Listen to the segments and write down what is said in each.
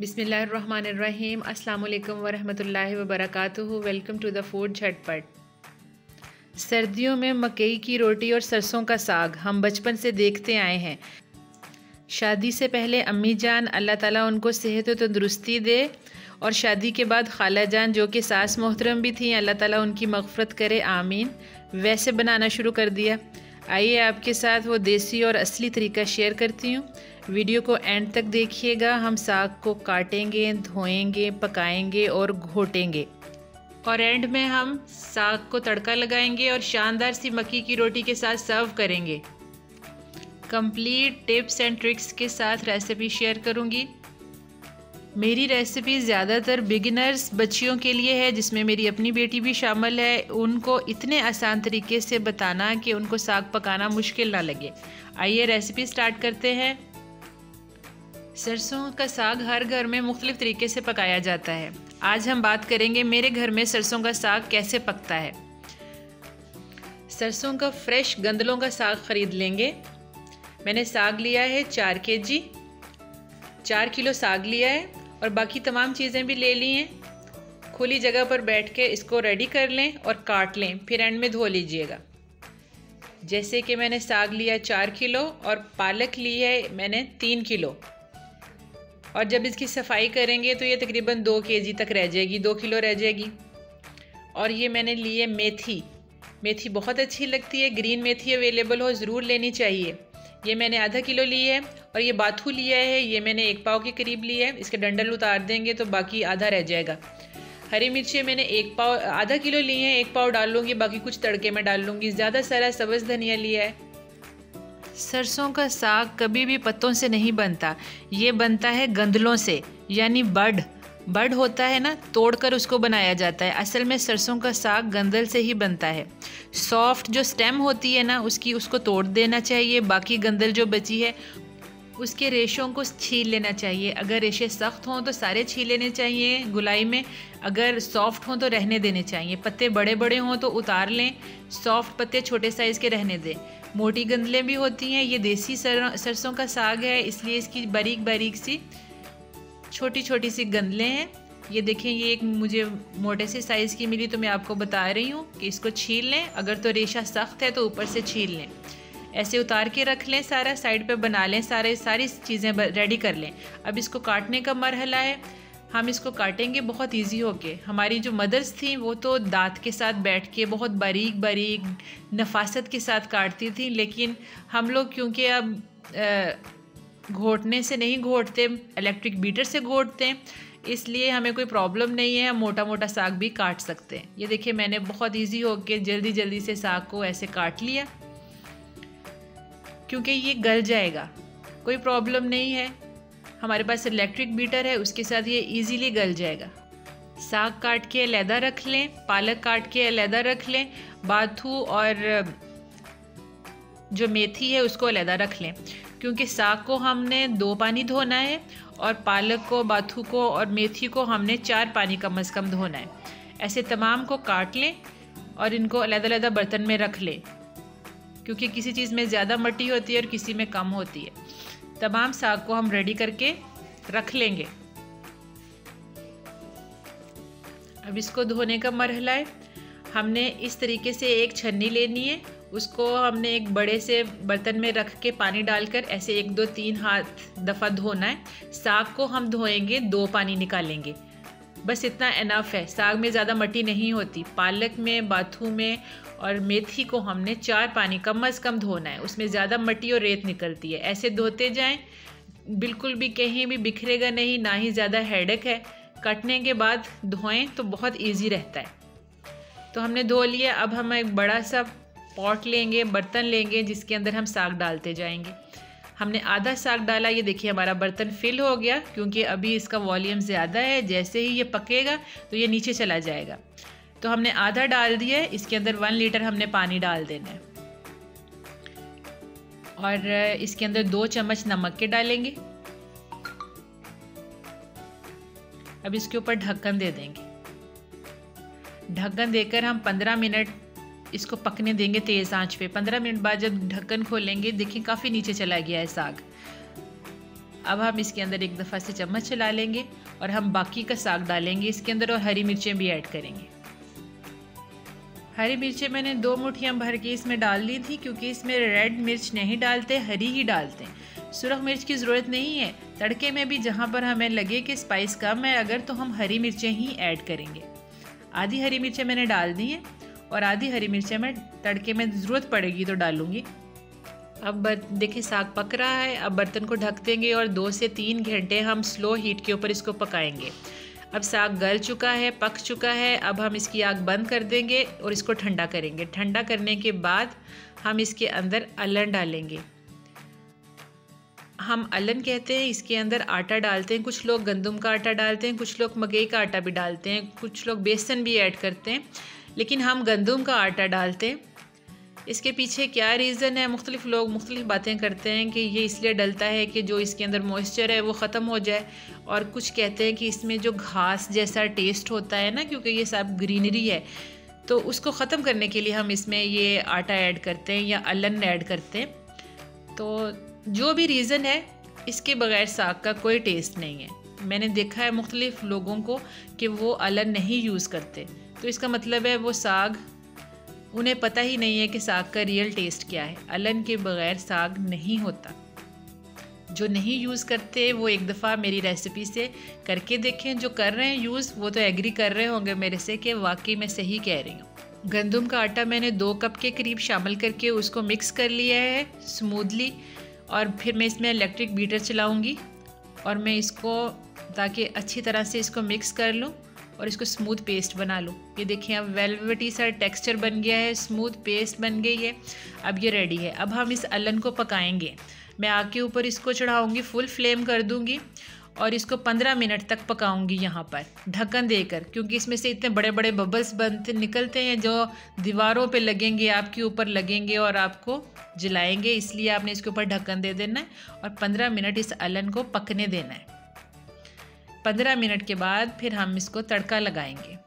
बिस्मिल्लाहिर्रहमानिर्रहीम। अस्सलाम वालेकुम वरहमतुल्लाहि वबरकातुहू। वेलकम टू द फूड झटपट। सर्दियों में मकई की रोटी और सरसों का साग हम बचपन से देखते आए हैं। शादी से पहले अम्मी जान, अल्लाह ताला उनको सेहत और तंदुरुस्ती दे, और शादी के बाद खाला जान जो कि सास मोहतरम भी थी, अल्लाह ताला उनकी मग़फ़रत करे, आमीन, वैसे बनाना शुरू कर दिया। आइए आपके साथ वो देसी और असली तरीका शेयर करती हूँ। वीडियो को एंड तक देखिएगा। हम साग को काटेंगे, धोएंगे, पकाएंगे और घोटेंगे, और एंड में हम साग को तड़का लगाएंगे और शानदार सी मक्की की रोटी के साथ सर्व करेंगे। कंप्लीट टिप्स एंड ट्रिक्स के साथ रेसिपी शेयर करूँगी। मेरी रेसिपी ज़्यादातर बिगिनर्स बच्चियों के लिए है, जिसमें मेरी अपनी बेटी भी शामिल है। उनको इतने आसान तरीके से बताना कि उनको साग पकाना मुश्किल ना लगे। आइए रेसिपी स्टार्ट करते हैं। सरसों का साग हर घर में मुख्तलिफ तरीके से पकाया जाता है। आज हम बात करेंगे मेरे घर में सरसों का साग कैसे पकता है। सरसों का फ्रेश गंदलों का साग ख़रीद लेंगे। मैंने साग लिया है 4 kg, 4 किलो साग लिया है, और बाकी तमाम चीज़ें भी ले ली हैं। खुली जगह पर बैठ के इसको रेडी कर लें और काट लें, फिर एंड में धो लीजिएगा। जैसे कि मैंने साग लिया 4 किलो और पालक ली है मैंने 3 किलो, और जब इसकी सफाई करेंगे तो ये तकरीबन 2 kg तक रह जाएगी, 2 किलो रह जाएगी। और ये मैंने ली है मेथी। मेथी बहुत अच्छी लगती है, ग्रीन मेथी अवेलेबल हो ज़रूर लेनी चाहिए। ये मैंने आधा किलो ली है। और ये बाथू लिया है, ये मैंने 1 पाव के करीब लिया है। इसके डंडल उतार देंगे तो बाकी आधा रह जाएगा। हरी मिर्चें मैंने 1 पाव, आधा किलो ली हैं, 1 पाव डाल लूँगी, बाकी कुछ तड़के में डाल लूँगी। ज़्यादा सारा सब्ज़ धनिया लिया है। सरसों का साग कभी भी पत्तों से नहीं बनता, ये बनता है गंदलों से, यानी बड होता है ना, तोड़कर उसको बनाया जाता है। असल में सरसों का साग गंदल से ही बनता है। सॉफ्ट जो स्टेम होती है ना उसको तोड़ देना चाहिए। बाकी गंदल जो बची है उसके रेशों को छील लेना चाहिए। अगर रेशे सख्त हों तो सारे छील लेने चाहिए गुलाई में, अगर सॉफ्ट हों तो रहने देने चाहिए। पत्ते बड़े बड़े हों तो उतार लें, सॉफ्ट पत्ते छोटे साइज़ के रहने दें। मोटी गंदलें भी होती हैं। ये देसी सरसों का साग है, इसलिए इसकी बारीक बारीक सी छोटी छोटी सी गंदलें हैं। ये देखें, ये एक मुझे मोटे से साइज़ की मिली तो मैं आपको बता रही हूँ कि इसको छील लें। अगर तो रेशा सख्त है तो ऊपर से छील लें। ऐसे उतार के रख लें, सारा साइड पे बना लें, सारी चीज़ें रेडी कर लें। अब इसको काटने का मरहला है। हम इसको काटेंगे बहुत इजी होके। हमारी जो मदर्स थी वो तो दांत के साथ बैठ के बहुत बारीक बारीक नफासत के साथ काटती थी, लेकिन हम लोग क्योंकि अब घोटने से नहीं घोटते, इलेक्ट्रिक बीटर से घोटते हैं, इसलिए हमें कोई प्रॉब्लम नहीं है। हम मोटा मोटा साग भी काट सकते हैं। ये देखिए, मैंने बहुत इजी होके जल्दी जल्दी से साग को ऐसे काट लिया, क्योंकि ये गल जाएगा, कोई प्रॉब्लम नहीं है। हमारे पास इलेक्ट्रिक बीटर है, उसके साथ ये इजीली गल जाएगा। साग काट के अलहदा रख लें, पालक काट के अलहदा रख लें, बाथू और जो मेथी है उसको अलहदा रख लें, क्योंकि साग को हमने 2 पानी धोना है और पालक को, बाथू को और मेथी को हमने 4 पानी कम से कम धोना है। ऐसे तमाम को काट लें और इनको अलग-अलग बर्तन में रख लें, क्योंकि किसी चीज़ में ज़्यादा मट्टी होती है और किसी में कम होती है। तमाम साग को हम रेडी करके रख लेंगे। अब इसको धोने का मरहला है। हमने इस तरीके से एक छन्नी लेनी है, उसको हमने एक बड़े से बर्तन में रख के पानी डालकर ऐसे 1 2 3 दफ़ा धोना है। साग को हम धोएंगे, 2 पानी निकालेंगे, बस इतना इनफ है। साग में ज़्यादा मट्टी नहीं होती। पालक में, बाथू में और मेथी को हमने 4 पानी कम से कम धोना है, उसमें ज़्यादा मट्टी और रेत निकलती है। ऐसे धोते जाएं, बिल्कुल भी कहीं भी बिखरेगा नहीं, ना ही ज़्यादा हेडेक है। कटने के बाद धोएं तो बहुत ईजी रहता है। तो हमने धो लिया। अब हम एक बड़ा सा पॉट लेंगे, बर्तन लेंगे, जिसके अंदर हम साग डालते जाएंगे। हमने आधा साग डाला, ये देखिए हमारा बर्तन फिल हो गया, क्योंकि अभी इसका वॉल्यूम ज़्यादा है। जैसे ही ये पकेगा तो ये नीचे चला जाएगा। तो हमने आधा डाल दिया है। इसके अंदर 1 लीटर हमने पानी डाल देना है, और इसके अंदर 2 चम्मच नमक के डालेंगे। अब इसके ऊपर ढक्कन दे देंगे। ढक्कन देकर हम 15 मिनट इसको पकने देंगे तेज़ आंच पे। 15 मिनट बाद जब ढक्कन खोलेंगे, देखिए काफ़ी नीचे चला गया है साग। अब हम इसके अंदर एक दफ़ा से चम्मच चला लेंगे और हम बाकी का साग डालेंगे इसके अंदर और हरी मिर्चें भी ऐड करेंगे। हरी मिर्चें मैंने 2 मुट्ठियाँ भर के इसमें डाल दी थी, क्योंकि इसमें रेड मिर्च नहीं डालते, हरी ही डालते हैं। सुरख मिर्च की ज़रूरत नहीं है। तड़के में भी जहाँ पर हमें लगे कि स्पाइस कम है अगर, तो हम हरी मिर्चें ही ऐड करेंगे। आधी हरी मिर्चें मैंने डाल दी हैं और आधी हरी मिर्चें मैं तड़के में ज़रूरत पड़ेगी तो डालूँगी। अब देखिए साग पक रहा है। अब बर्तन को ढक देंगे और 2 से 3 घंटे हम स्लो हीट के ऊपर इसको पकाएंगे। अब साग गल चुका है, पक चुका है। अब हम इसकी आग बंद कर देंगे और इसको ठंडा करेंगे। ठंडा करने के बाद हम इसके अंदर अलन डालेंगे। हम अलन कहते हैं, इसके अंदर आटा डालते हैं। कुछ लोग गंदम का आटा डालते हैं, कुछ लोग मकई का आटा भी डालते हैं, कुछ लोग बेसन भी ऐड करते हैं, लेकिन हम गंदम का आटा डालते हैं। इसके पीछे क्या रीज़न है, मुख्तलिफ़ लोग मुख्तलिफ़ बातें करते हैं कि ये इसलिए डलता है कि जो इसके अंदर मॉइस्चर है वो ख़त्म हो जाए, और कुछ कहते हैं कि इसमें जो घास जैसा टेस्ट होता है ना, क्योंकि ये सब ग्रीनरी है, तो उसको ख़त्म करने के लिए हम इसमें ये आटा ऐड करते हैं या अलन ऐड करते हैं। तो जो भी रीज़न है, इसके बग़ैर साग का कोई टेस्ट नहीं है। मैंने देखा है मुख्तलिफ़ लोगों को कि वो अलन नहीं यूज़ करते, तो इसका मतलब है वो साग, उन्हें पता ही नहीं है कि साग का रियल टेस्ट क्या है। अलन के बग़ैर साग नहीं होता। जो नहीं यूज़ करते वो एक दफ़ा मेरी रेसिपी से करके देखें। जो कर रहे हैं यूज़ वो तो एग्री कर रहे होंगे मेरे से कि वाकई मैं सही कह रही हूँ। गंदम का आटा मैंने 2 कप के करीब शामिल करके उसको मिक्स कर लिया है स्मूथली, और फिर मैं इसमें इलेक्ट्रिक बीटर चलाऊँगी और मैं इसको, ताकि अच्छी तरह से इसको मिक्स कर लूँ और इसको स्मूथ पेस्ट बना लूँ। ये देखिए अब वेलवेटी सा टेक्सचर बन गया है, स्मूथ पेस्ट बन गई है। अब ये रेडी है। अब हम इस अलन को पकाएंगे। मैं आग के ऊपर इसको चढ़ाऊँगी, फुल फ्लेम कर दूँगी और इसको 15 मिनट तक पकाऊँगी यहाँ पर ढक्कन देकर, क्योंकि इसमें से इतने बड़े बड़े बबल्स निकलते हैं जो दीवारों पे लगेंगे, आपके ऊपर लगेंगे और आपको जलाएंगे। इसलिए आपने इसके ऊपर ढक्कन दे देना है और 15 मिनट इस अलन को पकने देना है। 15 मिनट के बाद फिर हम इसको तड़का लगाएंगे।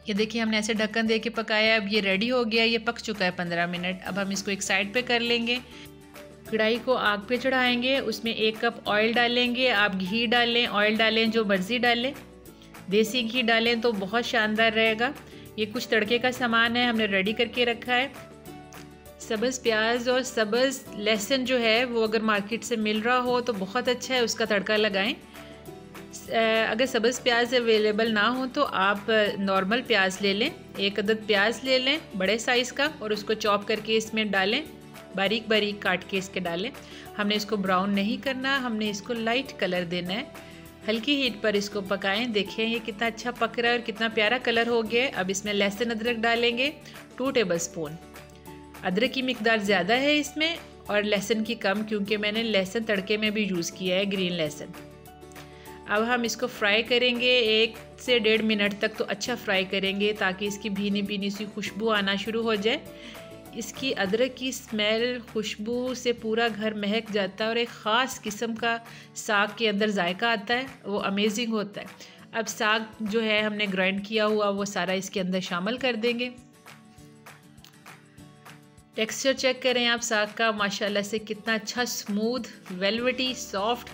ये देखिए हमने ऐसे ढक्कन दे के पकाया। अब ये रेडी हो गया, ये पक चुका है 15 मिनट। अब हम इसको एक साइड पे कर लेंगे। कढ़ाई को आग पे चढ़ाएंगे, उसमें 1 कप ऑयल डालेंगे। आप घी डालें, ऑयल डालें, जो मर्ज़ी डालें। देसी घी डालें तो बहुत शानदार रहेगा। ये कुछ तड़के का सामान है, हमने रेडी करके रखा है। सब्ज़ प्याज और सब्ज़ लहसुन जो है वो अगर मार्केट से मिल रहा हो तो बहुत अच्छा है, उसका तड़का लगाएं। अगर सब्ज़ प्याज अवेलेबल ना हो तो आप नॉर्मल प्याज ले लें। 1 अदद प्याज ले लें बड़े साइज़ का और उसको चॉप करके इसमें डालें, बारीक बारीक काट के इसके डालें। हमने इसको ब्राउन नहीं करना, हमने इसको लाइट कलर देना है। हल्की हीट पर इसको पकाएं। देखिए ये कितना अच्छा पक रहा है और कितना प्यारा कलर हो गया है। अब इसमें लहसुन अदरक डालेंगे 2 टेबलस्पून। अदरक की मिकदार ज़्यादा है इसमें और लहसुन की कम, क्योंकि मैंने लहसुन तड़के में भी यूज़ किया है, ग्रीन लहसुन। अब हम इसको फ्राई करेंगे 1 से 1.5 मिनट तक, तो अच्छा फ्राई करेंगे ताकि इसकी भीनी भीनी सी खुशबू आना शुरू हो जाए। इसकी अदरक की स्मेल, खुशबू से पूरा घर महक जाता है और एक ख़ास किस्म का साग के अंदर जायका आता है, वो अमेजिंग होता है। अब साग जो है हमने ग्राइंड किया हुआ वो सारा इसके अंदर शामिल कर देंगे। टेक्सचर चेक करें आप साग का, माशाल्लाह से कितना अच्छा स्मूथ, वेलवेटी, सॉफ्ट।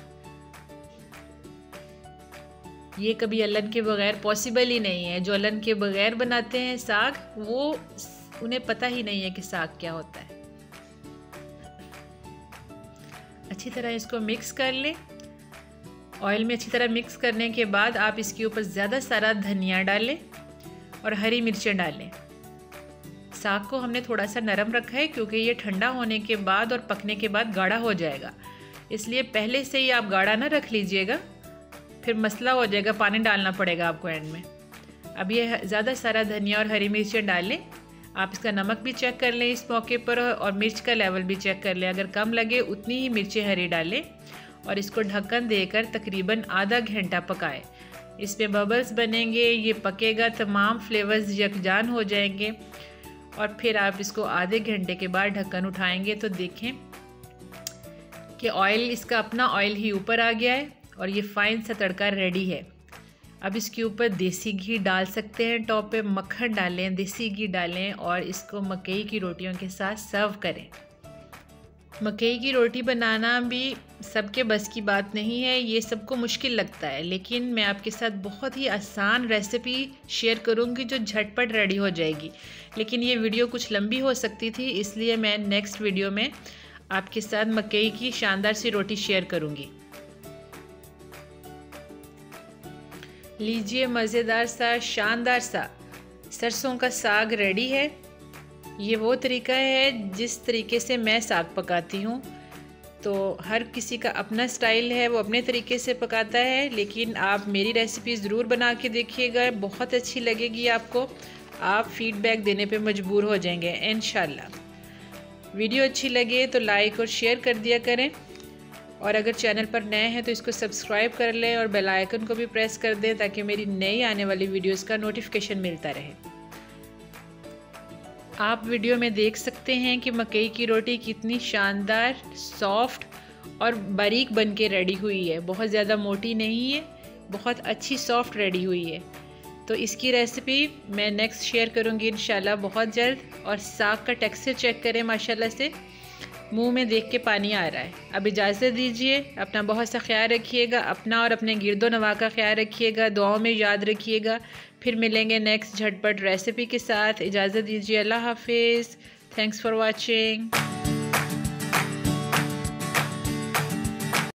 ये कभी अलन के बगैर पॉसिबल ही नहीं है। जो अलन के बगैर बनाते हैं साग, वो उन्हें पता ही नहीं है कि साग क्या होता है। अच्छी तरह इसको मिक्स कर लें। ऑयल में अच्छी तरह मिक्स करने के बाद आप इसके ऊपर ज़्यादा सारा धनिया डालें और हरी मिर्चें डालें। साग को हमने थोड़ा सा नरम रखा है क्योंकि ये ठंडा होने के बाद और पकने के बाद गाढ़ा हो जाएगा, इसलिए पहले से ही आप गाढ़ा ना रख लीजिएगा, फिर मसला हो जाएगा, पानी डालना पड़ेगा आपको एंड में। अब ये ज़्यादा सारा धनिया और हरी मिर्चें डालें। आप इसका नमक भी चेक कर लें इस मौके पर और मिर्च का लेवल भी चेक कर लें। अगर कम लगे उतनी ही मिर्चें हरी डालें और इसको ढक्कन देकर तकरीबन आधा घंटा पकाएं। इसमें बबल्स बनेंगे, ये पकेगा, तमाम फ्लेवर्स यकजान हो जाएंगे और फिर आप इसको आधे घंटे के बाद ढक्कन उठाएंगे तो देखें कि ऑयल, इसका अपना ऑयल ही ऊपर आ गया है और ये फाइन सा तड़का रेडी है। अब इसके ऊपर देसी घी डाल सकते हैं, टॉप पे मक्खन डालें, देसी घी डालें और इसको मकई की रोटियों के साथ सर्व करें। मकई की रोटी बनाना भी सबके बस की बात नहीं है, ये सबको मुश्किल लगता है, लेकिन मैं आपके साथ बहुत ही आसान रेसिपी शेयर करूंगी जो झटपट रेडी हो जाएगी। लेकिन ये वीडियो कुछ लंबी हो सकती थी, इसलिए मैं नेक्स्ट वीडियो में आपके साथ मकई की शानदार सी रोटी शेयर करूंगी। लीजिए, मज़ेदार सा शानदार सा सरसों का साग रेडी है। ये वो तरीका है जिस तरीके से मैं साग पकाती हूँ। तो हर किसी का अपना स्टाइल है, वो अपने तरीके से पकाता है, लेकिन आप मेरी रेसिपी ज़रूर बना के देखिएगा, बहुत अच्छी लगेगी आपको। आप फीडबैक देने पे मजबूर हो जाएंगे इंशाल्लाह। वीडियो अच्छी लगे तो लाइक और शेयर कर दिया करें, और अगर चैनल पर नए हैं तो इसको सब्सक्राइब कर लें और बेल आइकन को भी प्रेस कर दें ताकि मेरी नई आने वाली वीडियोस का नोटिफिकेशन मिलता रहे। आप वीडियो में देख सकते हैं कि मकई की रोटी कितनी शानदार, सॉफ्ट और बारीक बन के रेडी हुई है। बहुत ज़्यादा मोटी नहीं है, बहुत अच्छी सॉफ्ट रेडी हुई है। तो इसकी रेसिपी मैं नेक्स्ट शेयर करूँगी इंशाल्लाह बहुत जल्द। और साग का टेक्सचर चेक करें, माशाल्लाह से मुंह में देख के पानी आ रहा है। अब इजाज़त दीजिए, अपना बहुत सा ख्याल रखिएगा, अपना और अपने गिरदो नवा का ख्याल रखिएगा, दुआओं में याद रखिएगा। फिर मिलेंगे नेक्स्ट झटपट रेसिपी के साथ। इजाज़त दीजिए, अल्लाह हाफिज़। Thanks for watching.